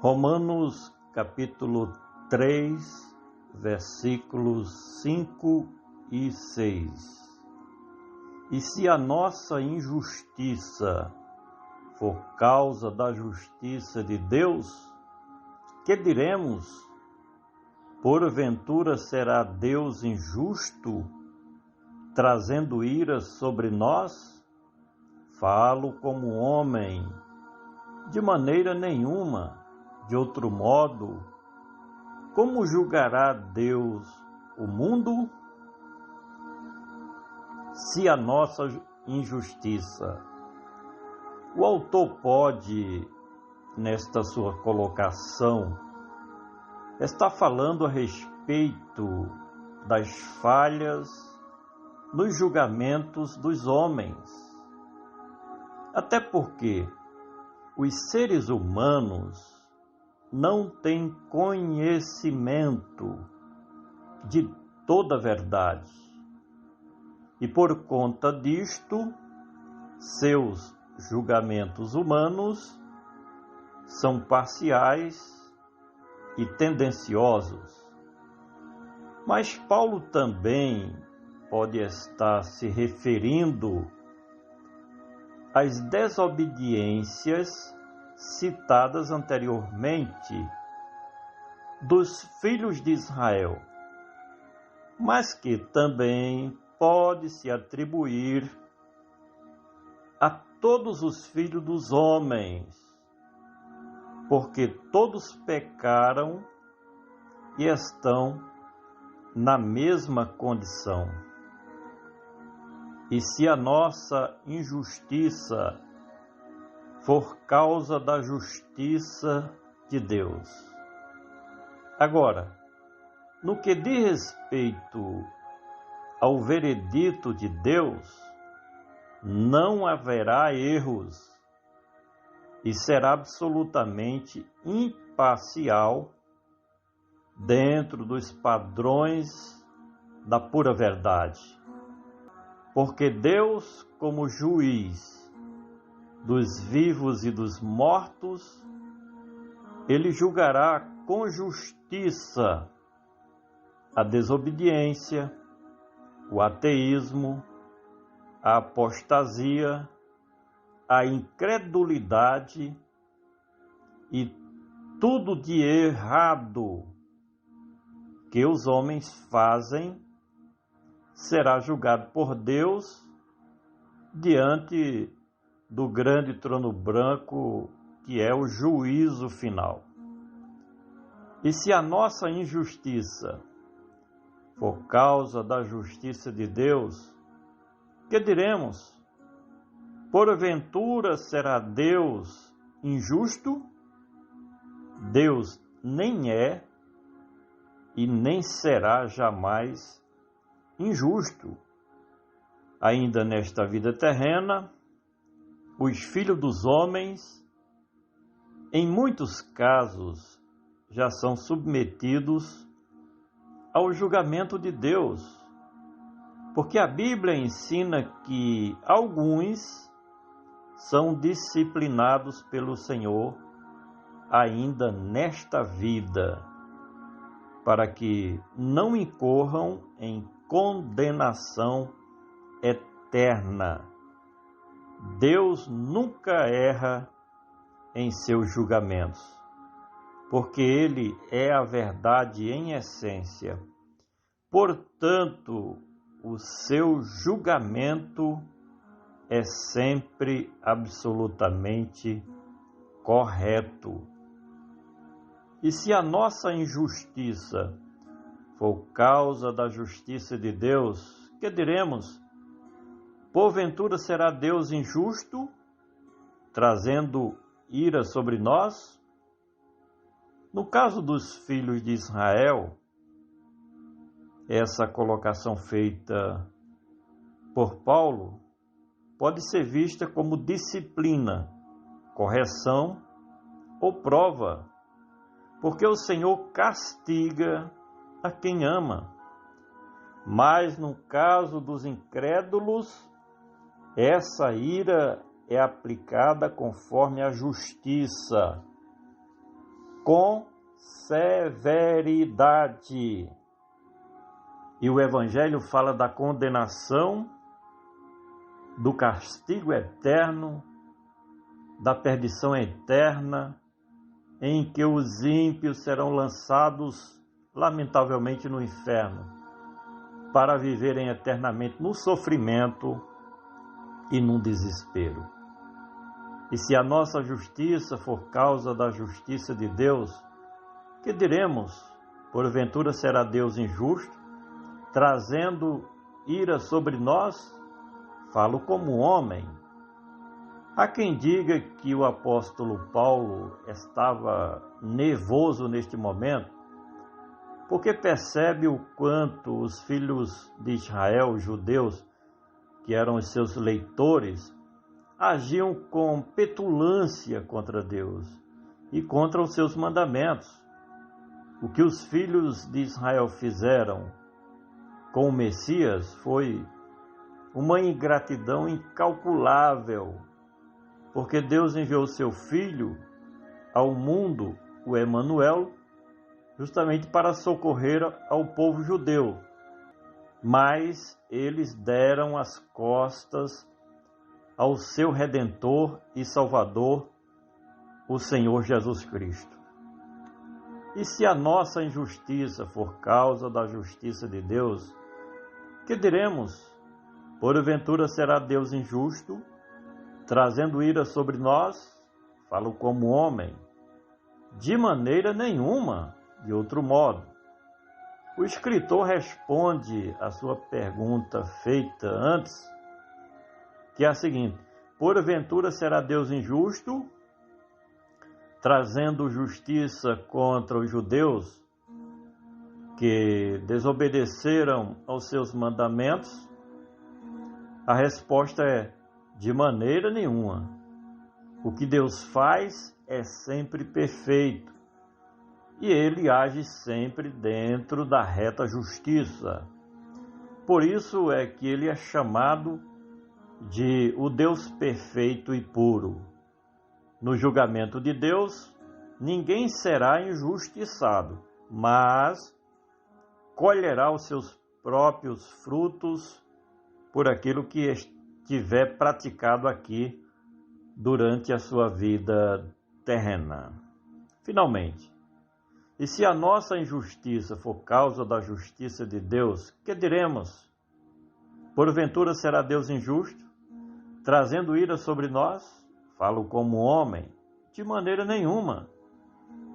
Romanos capítulo 3, versículos 5 e 6. E se a nossa injustiça for causa da justiça de Deus, que diremos? Porventura será Deus injusto, trazendo ira sobre nós? Falo como homem, de maneira nenhuma. De outro modo, como julgará Deus o mundo? Se a nossa injustiça, o autor pode, nesta sua colocação, estar falando a respeito das falhas nos julgamentos dos homens. Até porque os seres humanos não têm conhecimento de toda a verdade. E por conta disto, seus julgamentos humanos são parciais e tendenciosos. Mas Paulo também pode estar se referindo às desobediências citadas anteriormente dos filhos de Israel, mas que também pode se atribuir a todos os filhos dos homens, porque todos pecaram e estão na mesma condição. E se a nossa injustiça for causa da justiça de Deus. Agora, no que diz respeito ao veredito de Deus, não haverá erros e será absolutamente imparcial dentro dos padrões da pura verdade. Porque Deus, como juiz dos vivos e dos mortos, ele julgará com justiça a desobediência, o ateísmo, a apostasia, a incredulidade e tudo de errado que os homens fazem será julgado por Deus diante do grande trono branco, que é o juízo final. E se a nossa injustiça for causa da justiça de Deus, que diremos? Porventura será Deus injusto? Deus nem é e nem será jamais injusto. Ainda nesta vida terrena, os filhos dos homens, em muitos casos, já são submetidos ao julgamento de Deus, porque a Bíblia ensina que alguns são disciplinados pelo Senhor ainda nesta vida, para que não incorram em condenação eterna. Deus nunca erra em seus julgamentos, porque Ele é a verdade em essência. Portanto, o seu julgamento é sempre absolutamente correto. E se a nossa injustiça for causa da justiça de Deus, que diremos? Porventura será Deus injusto, trazendo ira sobre nós? No caso dos filhos de Israel, essa colocação feita por Paulo pode ser vista como disciplina, correção ou prova, porque o Senhor castiga a quem ama. Mas no caso dos incrédulos, essa ira é aplicada conforme a justiça. com severidade. E o Evangelho fala da condenação, do castigo eterno, da perdição eterna, em que os ímpios serão lançados, lamentavelmente, no inferno, para viverem eternamente no sofrimento e no desespero. E se a nossa justiça for causa da justiça de Deus, que diremos? Porventura será Deus injusto, trazendo ira sobre nós? Falo como homem. Há quem diga que o apóstolo Paulo estava nervoso neste momento, porque percebe o quanto os filhos de Israel, os judeus, que eram os seus leitores, agiam com petulância contra Deus e contra os seus mandamentos. O que os filhos de Israel fizeram com o Messias foi uma ingratidão incalculável, porque Deus enviou seu Filho ao mundo, o Emanuel, justamente para socorrer ao povo judeu. Mas eles deram as costas ao seu Redentor e Salvador, o Senhor Jesus Cristo. E se a nossa injustiça for causa da justiça de Deus, que diremos? Porventura será Deus injusto, trazendo ira sobre nós? Falo como homem. De maneira nenhuma, de outro modo. O escritor responde à sua pergunta feita antes, que é a seguinte: porventura será Deus injusto, trazendo justiça contra os judeus que desobedeceram aos seus mandamentos? A resposta é: de maneira nenhuma. O que Deus faz é sempre perfeito e Ele age sempre dentro da reta justiça. Por isso é que Ele é chamado de o Deus perfeito e puro. No julgamento de Deus, ninguém será injustiçado, mas colherá os seus próprios frutos por aquilo que estiver praticado aqui durante a sua vida terrena. Finalmente, e se a nossa injustiça for causa da justiça de Deus, que diremos? Porventura será Deus injusto, trazendo ira sobre nós? Falo como homem. De maneira nenhuma.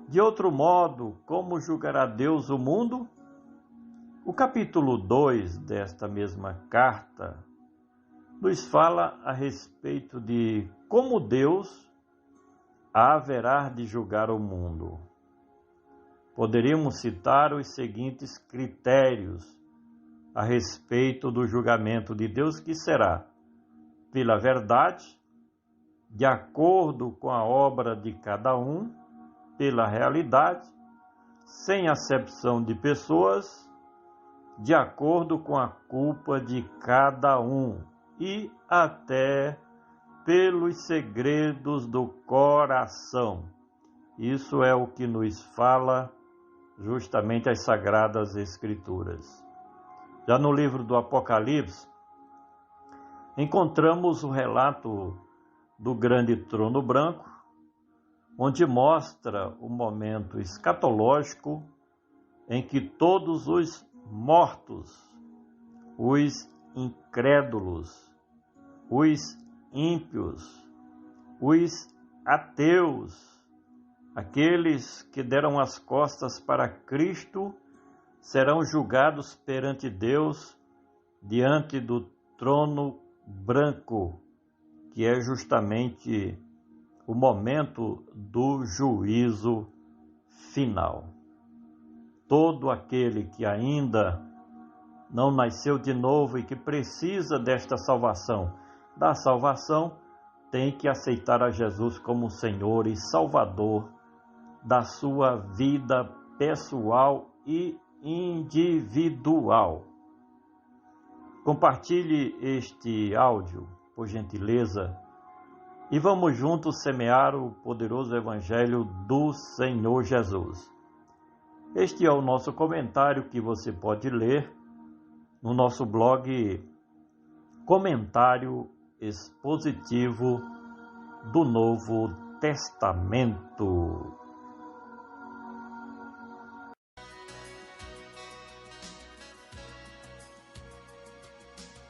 De outro modo, como julgará Deus o mundo? O capítulo 2 desta mesma carta nos fala a respeito de como Deus haverá de julgar o mundo. Poderíamos citar os seguintes critérios a respeito do julgamento de Deus, que será pela verdade, de acordo com a obra de cada um, pela realidade, sem acepção de pessoas, de acordo com a culpa de cada um e até pelos segredos do coração. Isso é o que nos fala justamente as Sagradas Escrituras. Já no livro do Apocalipse, encontramos o relato do grande trono branco, onde mostra o momento escatológico em que todos os mortos, os incrédulos, os ímpios, os ateus, aqueles que deram as costas para Cristo, serão julgados perante Deus diante do trono branco, que é justamente o momento do juízo final. Todo aquele que ainda não nasceu de novo e que precisa desta salvação, da salvação, tem que aceitar a Jesus como Senhor e Salvador da sua vida pessoal e individual. Compartilhe este áudio, por gentileza, e vamos juntos semear o poderoso Evangelho do Senhor Jesus. Este é o nosso comentário que você pode ler no nosso blog Comentário Expositivo do Novo Testamento.